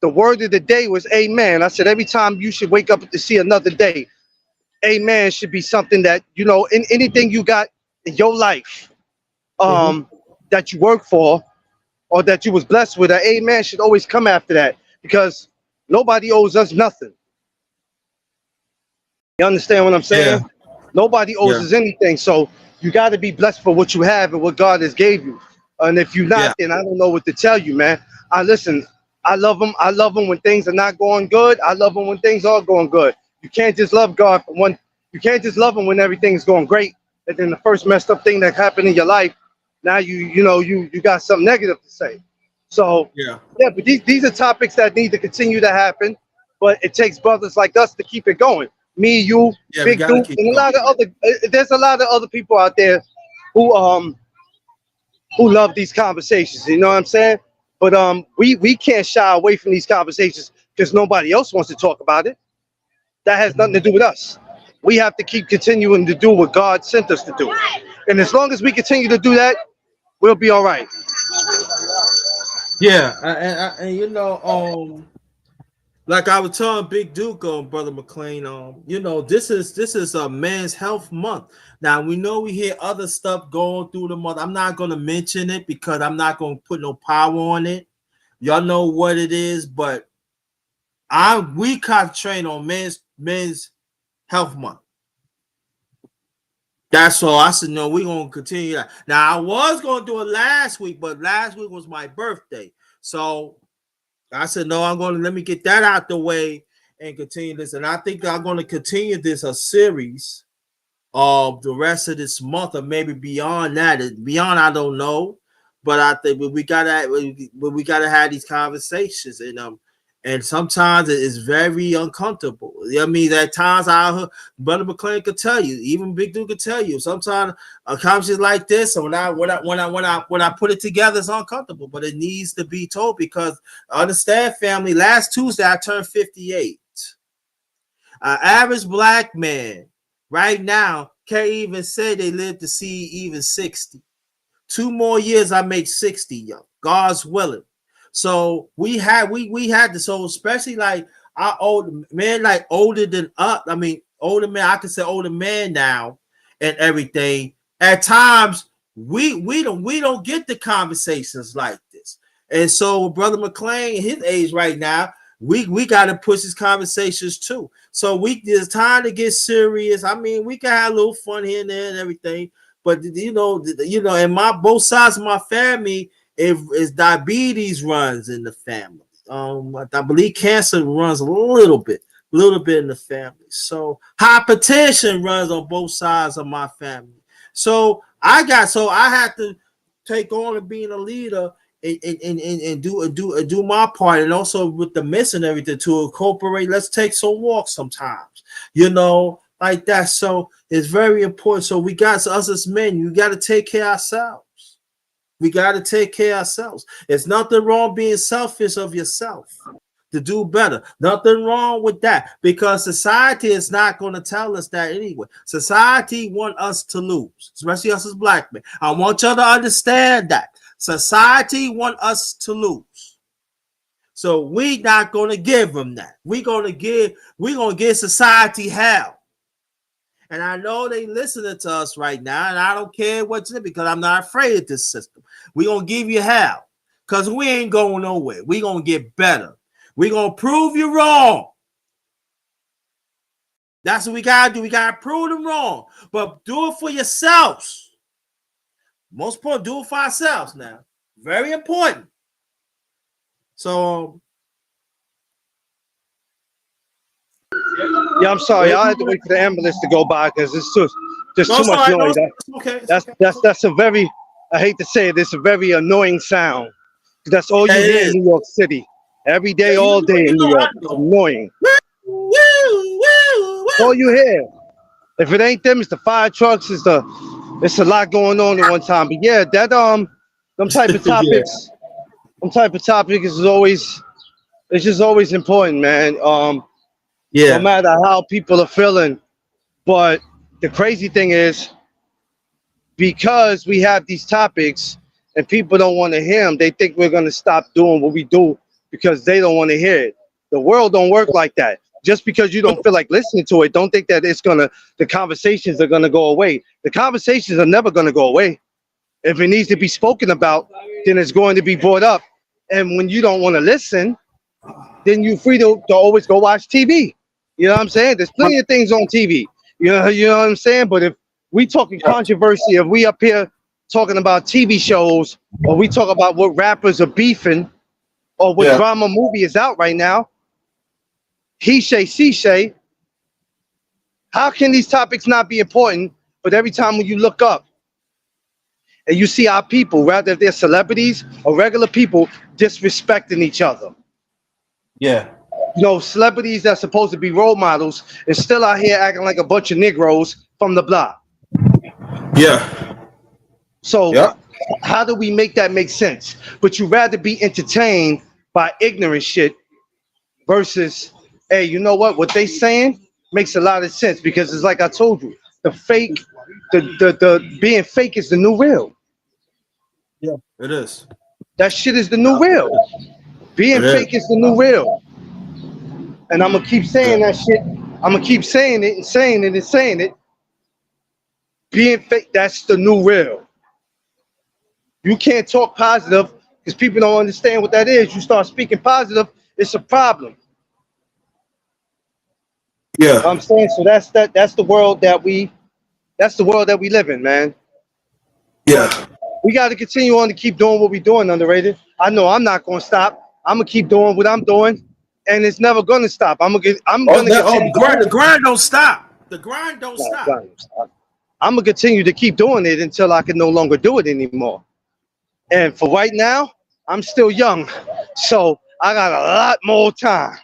the word of the day was amen. I said every time you should wake up to see another day, amen should be something that, you know, in anything you got in your life that you work for or that you was blessed with, an amen should always come after that because nobody owes us nothing. You understand what I'm yeah. saying? Nobody owes Yeah. us anything. So you got to be blessed for what you have and what God has gave you. And if you're Yeah. not, then I don't know what to tell you, man. I listen. I love them. I love them when things are not going good. I love them when things are going good. You can't just love God for one. You can't just love him when everything's going great. And then the first messed up thing that happened in your life, now you got something negative to say. So Yeah. yeah, but these are topics that need to continue to happen. But it takes brothers like us to keep it going. Me, you, Yeah. We Big gotta Duke, keep and a going. lot of other. There's a lot of other people out there who who love these conversations. You know what I'm saying? But we can't shy away from these conversations because nobody else wants to talk about it. That has nothing to do with us. We have to keep continuing to do what God sent us to do. And as long as we continue to do that, we'll be all right. Yeah. And you know, like I was telling Big Duke, Brother McLean, this is a Men's Health Month. Now we know we hear other stuff going through the month. I'm not gonna mention it because I'm not gonna put no power on it. Y'all know what it is, but we concentrate on men's health month. That's all. I said no, we're gonna continue that. Now I was gonna do it last week, but last week was my birthday. So I said, no, I'm going to let me get that out the way and continue this. And I think I'm going to continue this a series of the rest of this month or maybe beyond that. Beyond, I don't know. But I think we gotta have these conversations. And sometimes it is very uncomfortable. I mean, at times I heard Brother McLean could tell you, even Big Dude could tell you. Sometimes a conversation like this, and when I put it together, it's uncomfortable. But it needs to be told because understand, family. Last Tuesday I turned 58. An average black man right now can't even say they live to see even 60. 2 more years, I make 60, young. God's willing. So we had this, so especially like our old men, like older than us. I mean, older man, I can say older man now and everything. At times, we don't get the conversations like this. And so Brother McLean, his age right now, we got to push these conversations too. So it's time to get serious. I mean, we can have a little fun here and there and everything. But and both sides of my family, is diabetes runs in the family. I believe cancer runs a little bit in the family. So hypertension runs on both sides of my family. So I had to take on and being a leader and do my part, and also with the mess and everything to incorporate. Let's take some walks sometimes, like that. So it's very important. So we got us as men, we got to take care of ourselves. We got to take care of ourselves. It's nothing wrong being selfish of yourself to do better. Nothing wrong with that, because society is not going to tell us that anyway. Society want us to lose, especially us as black men. I want y'all to understand that. Society want us to lose. So we not going to give them that. We're going to give society hell. And I know they listening to us right now, and I don't care what's in it because I'm not afraid of this system. We're going to give you hell because we ain't going nowhere. We're going to get better. We're going to prove you wrong. That's what we got to do. We got to prove them wrong. But do it for yourselves. Most important, do it for ourselves now. Very important. So, Yeah, I'm sorry. I had to wait for the ambulance to go by because it's there's no, too much sorry, noise. no, okay. That's a very, I hate to say it, it's a very annoying sound. That's all you Yeah, it hear in is. New York City. Every day, Yeah, all day in New York. I It's know. annoying. Woo, woo, That's all you hear. If it ain't them, it's the fire trucks. It's a lot going on at one time. But yeah, that them type of Yeah. topics is always, it's just always important, man. No Yeah. matter how people are feeling. But the crazy thing is, because we have these topics and people don't want to hear them, they think we're going to stop doing what we do because they don't want to hear it. The world don't work like that. Just because you don't feel like listening to it, don't think that the conversations are going to go away. The conversations are never going to go away. If it needs to be spoken about, then it's going to be brought up. And when you don't want to listen, then you're free to always go watch TV. You know what I'm saying? There's plenty of things on TV. You know what I'm saying? But if we talking controversy, if we up here talking about TV shows, or we talk about what rappers are beefing, or what drama movie is out right now, he say, she say, how can these topics not be important? But every time when you look up and you see our people, rather if they're celebrities or regular people, disrespecting each other. Yeah. You know, celebrities that's supposed to be role models and still out here acting like a bunch of Negroes from the block. Yeah. So Yep. how do we make that make sense? But you rather be entertained by ignorant shit versus, hey, you know what? What they saying makes a lot of sense because it's like I told you, the fake, the being fake is the new real. Yeah. It is. That shit is the new real. Being It is. fake is the new real. And I'm gonna keep saying that shit. I'm gonna keep saying it and saying it and saying it. Being fake, that's the new real. You can't talk positive because people don't understand what that is. You start speaking positive, it's a problem. Yeah. I'm saying so that's the world that we live in, man. But Yeah. we got to continue on to keep doing what we're doing, underrated. I know I'm not gonna stop. I'm gonna keep doing what I'm doing, and it's never gonna stop. I'm gonna continue. The grind don't stop. The grind don't stop. I'm gonna continue to keep doing it until I can no longer do it anymore. And for right now, I'm still young, so I got a lot more time.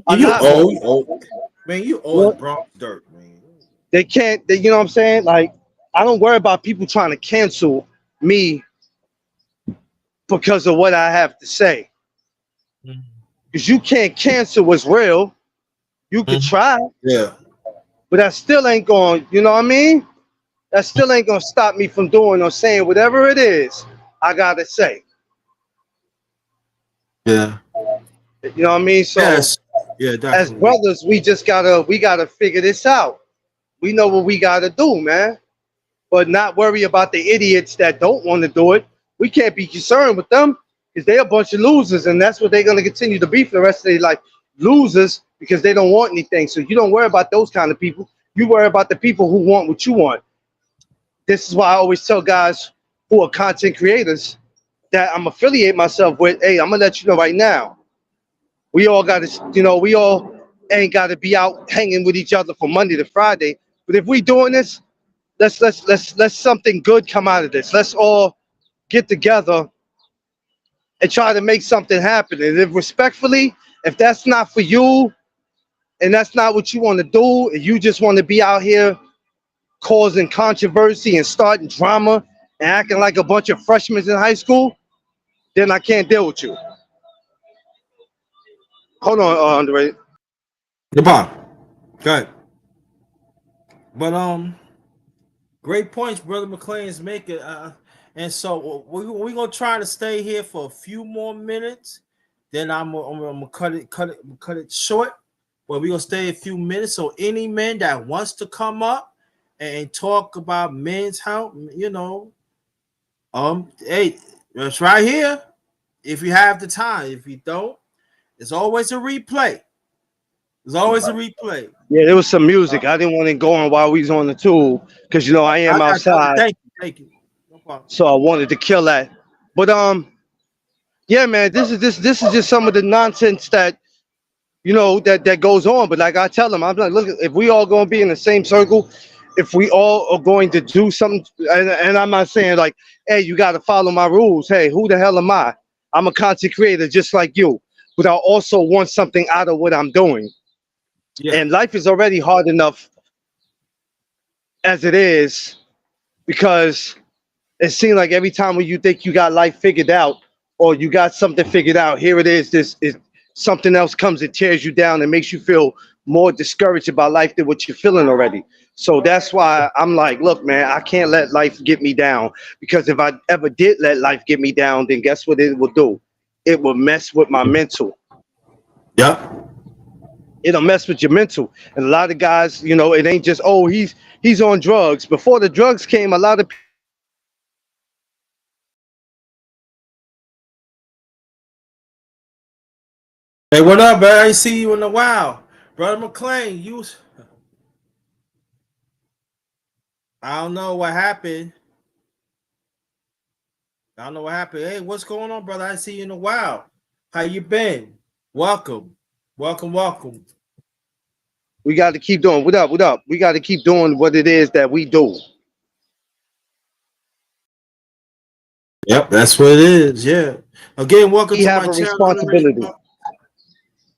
A You lot more. old. Man, you old What? as Bronx dirt, man. They can't. You know what I'm saying? Like, I don't worry about people trying to cancel me because of what I have to say. Because you can't cancel what's real. You could try, Yeah. but that still ain't going. You know what I mean? That still ain't gonna stop me from doing or saying whatever it is I gotta say. Yeah. You know what I mean? So Yes. Yeah, as definitely. brothers, we gotta figure this out. We know what we gotta do, man. But not worry about the idiots that don't want to do it. We can't be concerned with them because they're a bunch of losers, and that's what they're gonna continue to be for the rest of their life. Losers because they don't want anything. So you don't worry about those kind of people. You worry about the people who want what you want. This is why I always tell guys who are content creators that I'm affiliate myself with. Hey, I'm gonna let you know right now. We all got to, we all ain't got to be out hanging with each other from Monday to Friday. But if we doing this, let's something good come out of this. Let's all get together and try to make something happen. And if respectfully, if that's not for you and that's not what you want to do, and you just want to be out here causing controversy and starting drama and acting like a bunch of freshmen in high school, then I can't deal with you. Hold on, Andre. Goodbye. Good. But great points, brother McLean's making. And so we're gonna try to stay here for a few more minutes. Then I'm gonna cut it short. Well, we're gonna stay a few minutes. So any man that wants to come up and talk about men's health, hey, it's right here. If you have the time, if you don't, it's always a replay. There's always a replay. Yeah, there was some music. I didn't want to go on while we was on the tool because I am outside, Thank you. No problem. so I wanted to kill that. But yeah, man, this is just some of the nonsense that that goes on. But like I tell them, I'm like, look, if we all gonna be in the same circle, if we all are going to do something, and I'm not saying like, hey, you got to follow my rules. Hey, who the hell am I? I'm a content creator just like you, but I also want something out of what I'm doing. Yeah. And life is already hard enough as it is, because it seems like every time when you think you got life figured out or you got something figured out, here it is. This is something else comes and tears you down and makes you feel more discouraged about life than what you're feeling already. So that's why I'm like, look, man, I can't let life get me down, because if I ever did let life get me down, then guess what it will do? It will mess with my mental. Yeah. It'll mess with your mental. And a lot of guys, it ain't just, oh, he's on drugs. Before the drugs came, a lot of Hey, what up, man? I ain't see you in a while. Brother McClain, I don't know what happened. Hey, what's going on, brother? I ain't see you in a while. How you been? Welcome. we got to keep doing. What up? We got to keep doing what it is that we do. Yep, that's what it is. Yeah. Again, welcome We to have my a channel. responsibility.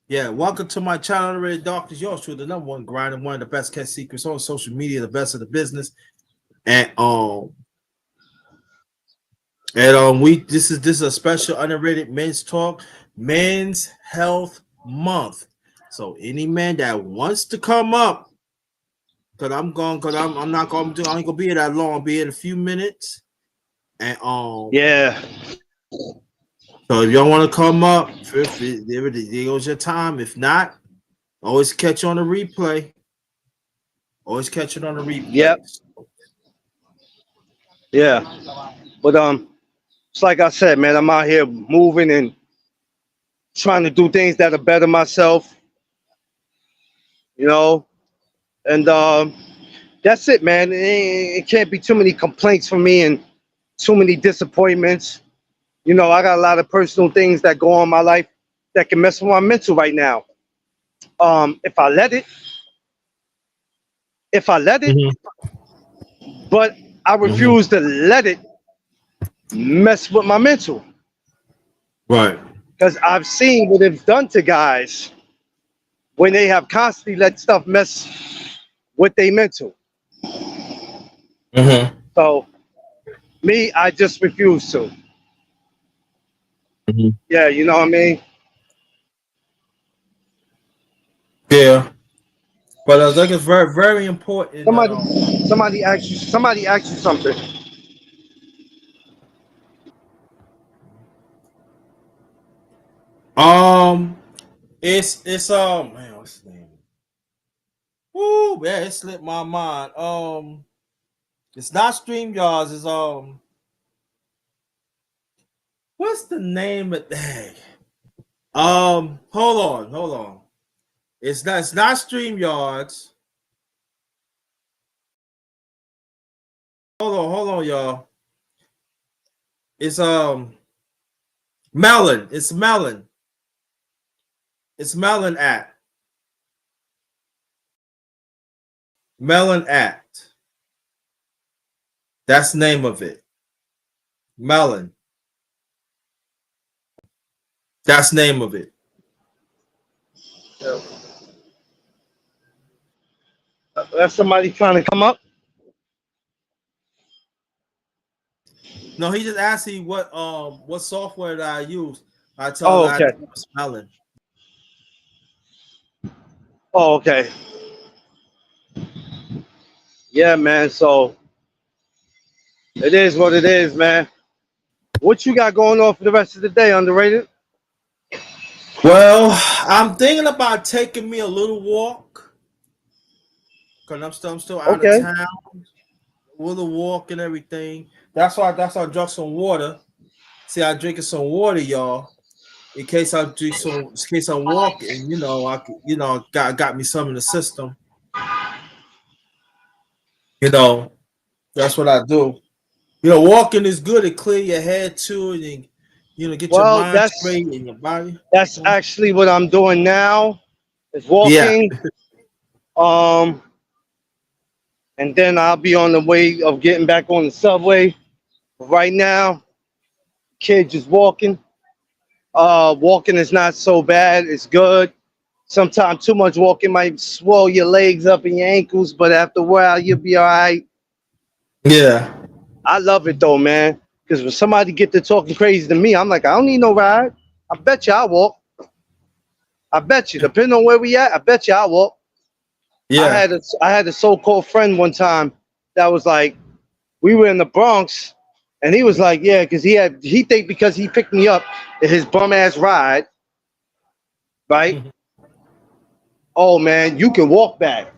Yeah, welcome to my channel, Underrated Doctors. Yours truly, the number one grinder, one of the best kept secrets on social media, the best of the business. And this is a special underrated men's talk, men's health month. So any man that wants to come up, because I'm not gonna do, I ain't gonna be here that long, I'll be here in a few minutes. And Yeah. so if y'all want to come up, there goes your time. If not, always catch on the replay. Yep. Yeah. But it's like I said, man, I'm out here moving and trying to do things that'll better myself. And that's it, man. It can't be too many complaints from me and too many disappointments. I got a lot of personal things that go on in my life that can mess with my mental right now. If I let it, but I refuse to let it mess with my mental. Right. Because I've seen what it's done to guys when they have constantly let stuff mess with their mental. So me, I just refuse to. Yeah, you know what I mean? Yeah. But I think it's very, very important. Somebody asked you something. It's man, what's his name? Woo, man, it slipped my mind. It's not StreamYards. It's what's the name of that? Hold on. It's not StreamYards. Hold on, y'all. It's Melon. It's Melon. It's Melon app. Melon Act. That's the name of it. Melon. That's the name of it. That's somebody trying to come up. No, he just asked me what software that I use. I told him Okay. I was Melon. Oh, okay. Yeah, man. So it is what it is, man. What you got going on for the rest of the day, Underrated? Well, I'm thinking about taking me a little walk because I'm still out of Okay. town. A little walk and everything. That's why I drunk some water. See, I drinking some water, y'all. In case I'm walking, got me some in the system. You know, that's what I do. Walking is good. It clear your head too, and get your Well, mind straight and your body. that's actually what I'm doing now. Is Yeah. walking. Um, and then I'll be on the way of getting back on the subway. Right now, kid just walking. Walking is not so bad. It's good. Sometimes too much walking might swell your legs up and your ankles, but after a while you'll be all right. Yeah. I love it though, man. Because when somebody get to talking crazy to me, I'm like, I don't need no ride. I bet you I walk. I bet you, depending on where we at, I bet you I walk. Yeah. I had a so-called friend one time that was like, we were in the Bronx, and he was like, yeah, because he think because he picked me up in his bum ass ride, right? Oh man, you can walk back.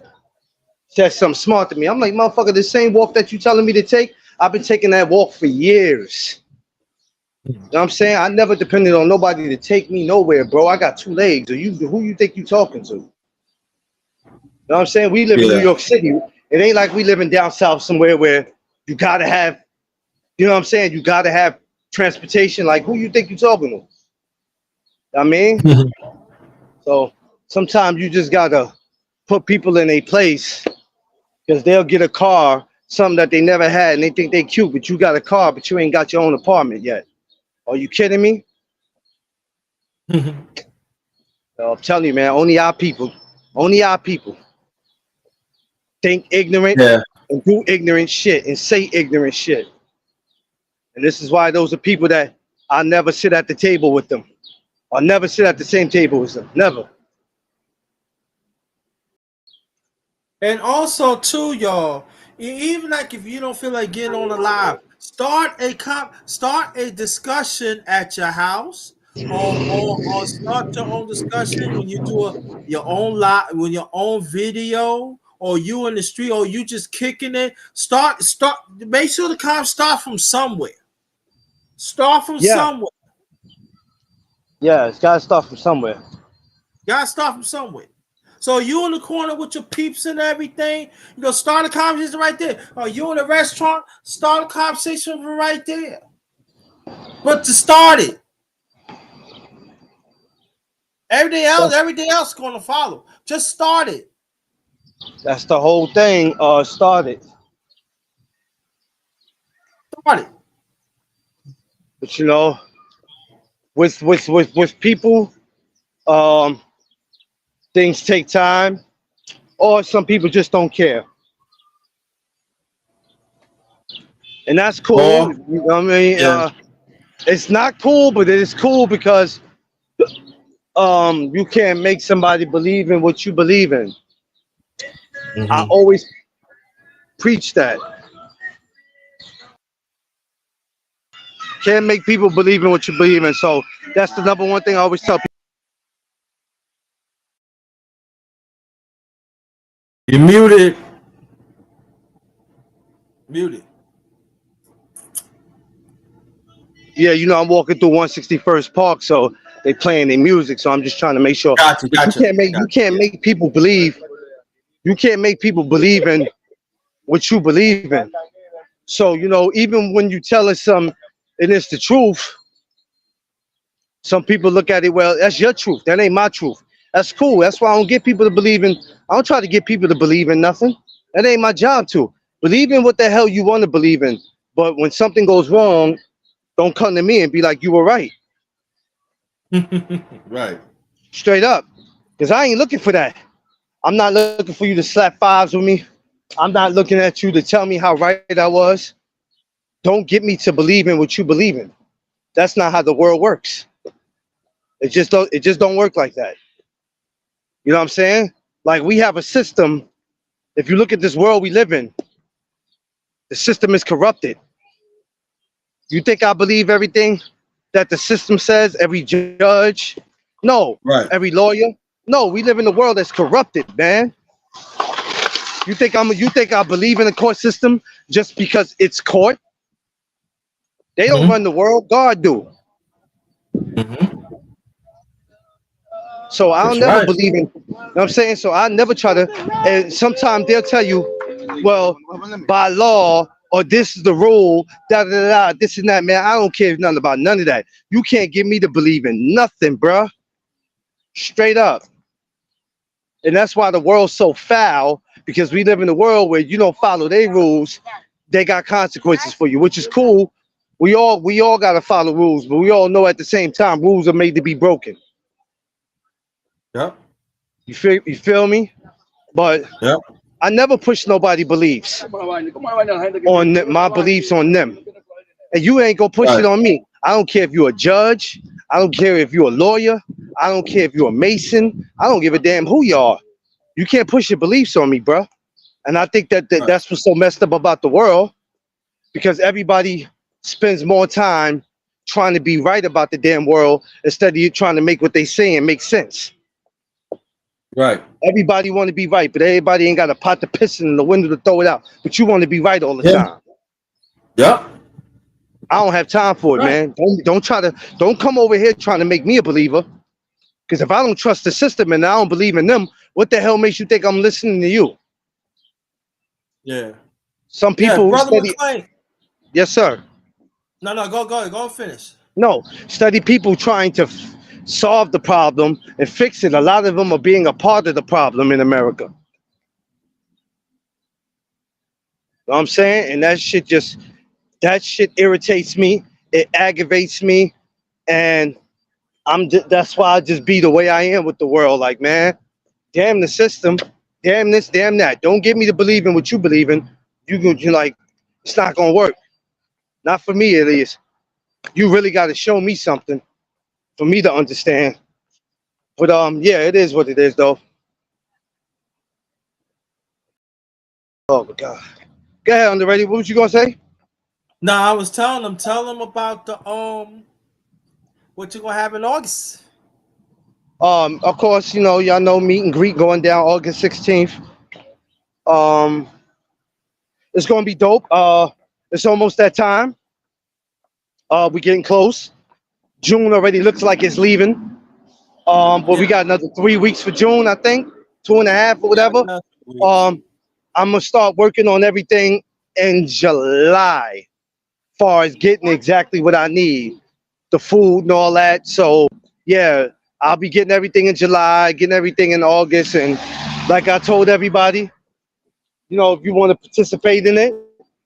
Said something smart to me. I'm like, motherfucker, the same walk that you telling me to take, I've been taking that walk for years. You know what I'm saying? I never depended on nobody to take me nowhere, bro. I got two legs. Who you think you talking to? You know what I'm saying? We live in New Yeah. York City. It ain't like we living down south somewhere where you gotta have, you know what I'm saying? You gotta have transportation. Like who you think you talking to? I mean, so sometimes you just gotta put people in a place because they'll get a car, something that they never had, and they think they cute, but you got a car, but you ain't got your own apartment yet. Are you kidding me? I'm telling you, man, only our people think ignorant Yeah. and do ignorant shit and say ignorant shit. And this is why those are people that I never sit at the table with them. I'll never sit at the same table with them. Never. And also too, y'all, even like if you don't feel like getting on the live, start a discussion at your house, or start your own discussion when you do your own live, when your own video, or you in the street, or you just kicking it. Start. Make sure the comments start from somewhere. Start from Yeah, somewhere. yeah, it's gotta start from somewhere. Gotta start from somewhere. So you in the corner with your peeps and everything, start a conversation right there. Or you in a restaurant, start a conversation right there. But to start it, everything else is gonna follow. Just start it. That's the whole thing. Started. Start it. But you know, with people, um, things take time, or some people just don't care, and that's cool. Or You know what I mean? yeah. It's not cool, but it is cool because you can't make somebody believe in what you believe in. I always preach that. Can't make people believe in what you believe in. So that's the number one thing I always tell people. You muted. Muted. Yeah, you know I'm walking through 161st Park, so they playing their music. So I'm just trying to make sure. Gotcha, But gotcha. you can't Yeah. make people believe. You can't make people believe in what you believe in. So even when you tell us something and it's the truth, some people look at it, well, that's your truth. That ain't my truth. That's cool. That's why I don't get people to believe in. I don't try to get people to believe in nothing. That ain't my job to. Believe in what the hell you want to believe in. But when something goes wrong, don't come to me and be like, you were right. Right. Straight up. Because I ain't looking for that. I'm not looking for you to slap fives with me. I'm not looking at you to tell me how right I was. Don't get me to believe in what you believe in. That's not how the world works. It just don't work like that. You know what I'm saying? Like we have a system. If you look at this world we live in, the system is corrupted. You think I believe everything that the system says? Every judge, No. Right. Every lawyer? No, we live in a world that's corrupted, man. You think I believe in the court system just because it's court? They don't Mm-hmm. run the world, God do. Mm-hmm. So I'll That's never right. believe in, you know what I'm saying? So I never try to, and sometimes they'll tell you, well, by law, or this is the rule, da da da, this and that, man. I don't care nothing about none of that. You can't get me to believe in nothing, bruh. Straight up. And that's why the world's so foul, because we live in a world where you don't follow their rules, they got consequences for you, which is cool. We all gotta follow rules, but we all know at the same time rules are made to be broken. Yep. You feel me? But Yep. I never push nobody beliefs my beliefs on them. And you ain't gonna push it Right. on me. I don't care if you're a judge. I don't care if you're a lawyer. I don't care if you're a mason. I don't give a damn who you are. You can't push your beliefs on me, bro. And I think Right. that's what's so messed up about the world, because everybody spends more time trying to be right about the damn world instead of you trying to make what they saying make sense. Right. Everybody want to be right, but everybody ain't got a pot to piss in the window to throw it out. But you want to be right all the Yeah. time. Yep. I don't have time for it, Right. man. Don't come over here trying to make me a believer. Because if I don't trust the system and I don't believe in them, what the hell makes you think I'm listening to you? Yeah. Some Yeah, people brother study. McClain. Yes, sir. No, no, go and finish. No, study people trying to solve the problem and fix it. A lot of them are being a part of the problem in America. You know what I'm saying? And that shit irritates me. It aggravates me, and that's why I just be the way I am with the world. Like, man, damn the system, damn this, damn that. Don't get me to believe in what you believe in. You like, it's not gonna work. Not for me, at least. You really got to show me something for me to understand. But yeah, it is what it is, though. Oh my God. Go ahead, underrated. What was you gonna say? No, I was tell them about the what you gonna have in August. Of course, y'all know meet and greet going down August 16th. Um, it's gonna be dope. It's almost that time. We're getting close. June already looks like it's leaving. But we Yeah. got another 3 weeks for June, I think, 2.5 or Yeah, whatever. another weeks. Um, I'm gonna start working on everything in July, far as getting exactly what I need, the food and all that. So yeah, I'll be getting everything in July, getting everything in August, and like I told everybody, if you want to participate in it,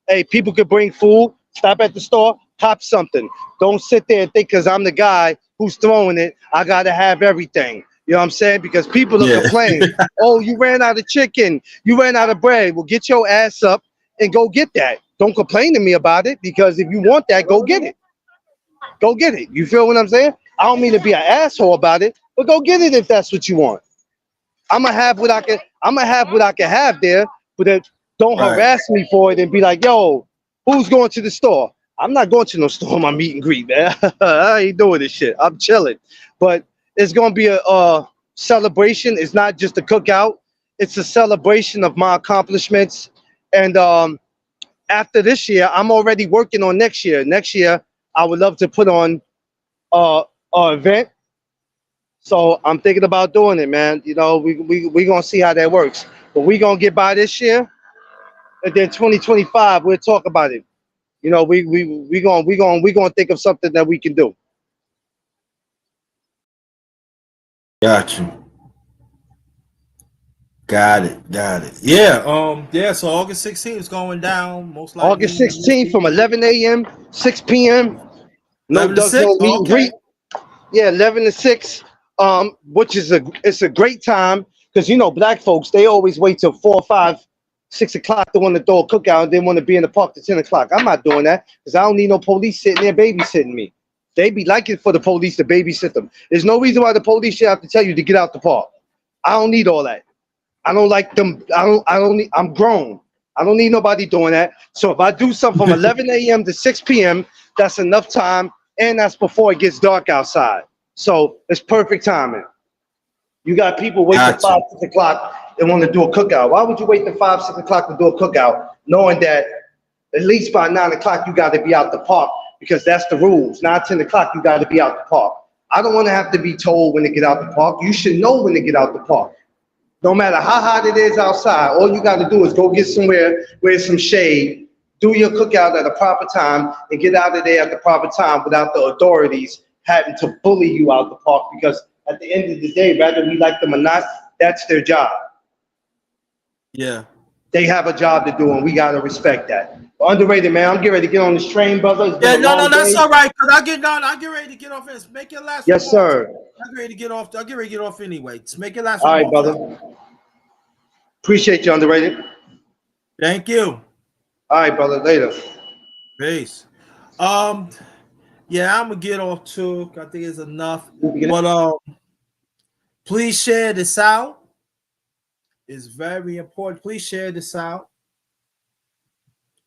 hey, people could bring food. Stop at the store, pop something. Don't sit there and think because I'm the guy who's throwing it, I gotta have everything. You know what I'm saying? Because people will Yeah. complain. Oh, you ran out of chicken, you ran out of bread. Well, get your ass up and go get that. Don't complain to me about it, because if you want that, go get it. Go get it. You feel what I'm saying? I don't mean to be an asshole about it, but go get it if that's what you want. I'm gonna have what I can. I'm gonna have what I can have there, but don't Right. harass me for it and be like, "Yo, who's going to the store?" I'm not going to no store. My meet and greet, man. I ain't doing this shit. I'm chilling. But it's gonna be a celebration. It's not just a cookout. It's a celebration of my accomplishments. And after this year, I'm already working on next year. Next year, I would love to put on uh, an event. So I'm thinking about doing it, man. We gonna see how that works. But we gonna get by this year, and then 2025 we'll talk about it. We gonna think of something that we can do. Got you. Got it. Got it. Yeah. Yeah. So August 16th is going down most August likely 16th from 11 a.m. 6 p.m. No 11 to Doug 6. Zone meet Oh, and okay. greet. Yeah, 11 to 6. Which is it's a great time, because black folks, they always wait till 4, 5, 6 o'clock to want to throw a cookout, and they want to be in the park till 10 o'clock. I'm not doing that, because I don't need no police sitting there babysitting me. They be liking for the police to babysit them. There's no reason why the police should have to tell you to get out the park. I don't need all that. I don't like them. I don't need. I'm grown. I don't need nobody doing that. So if I do something from 11 a.m. to 6 p.m., that's enough time, and that's before it gets dark outside. So it's perfect timing. You got people wait till Gotcha. 5, 6 o'clock and want to do a cookout. Why would you wait till 5, 6 o'clock to do a cookout, knowing that at least by 9 o'clock you got to be out the park, because that's the rules. 9, 10 o'clock you got to be out the park. I don't want to have to be told when to get out the park. You should know when to get out the park. No matter how hot it is outside, all you got to do is go get somewhere where some shade, do your cookout at a proper time, and get out of there at the proper time without the authorities having to bully you out the park, because at the end of the day, whether we like them or not, that's their job. Yeah. They have a job to do, and we got to respect that. Underrated, man. I'm getting ready to get on this train, brother. It's Yeah, been a long that's day. all right. Cause I get ready to get off this. Make it last. Yes, sir. I get ready to get off. I get ready to get off anyway. Just make it last. All right, brother. Appreciate you, Underrated. Thank you. All right, brother. Later. Peace. Yeah, I'm gonna get off too. I think it's enough. But please share this out. It's very important. Please share this out.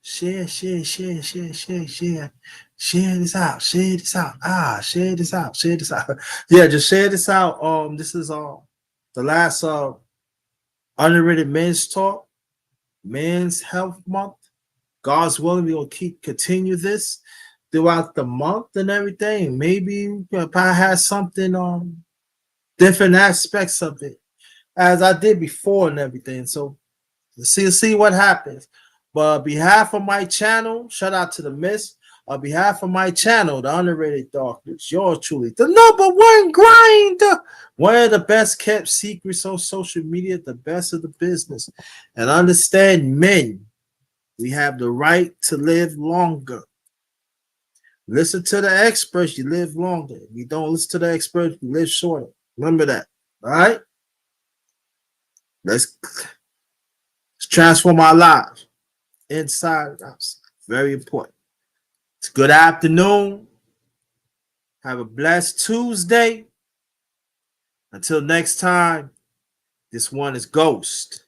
Share. Share this out. Share this out. Share this out. Yeah, just share this out. This is the last underrated men's talk, men's health month. God's willing, we'll continue this throughout the month and everything. Maybe probably have something different aspects of it, as I did before and everything. So see what happens. But on behalf of my channel, shout out to the Miss. On behalf of my channel, the Underrated Darkness, yours truly, the #1 grinder, one of the best kept secrets on social media, the best of the business. And understand, men, we have the right to live longer. Listen to the experts, you live longer. If you don't listen to the experts, you live shorter. Remember that. All right? Let's transform our lives inside and outside. Very important. It's good afternoon. Have a blessed Tuesday. Until next time, this one is Ghost.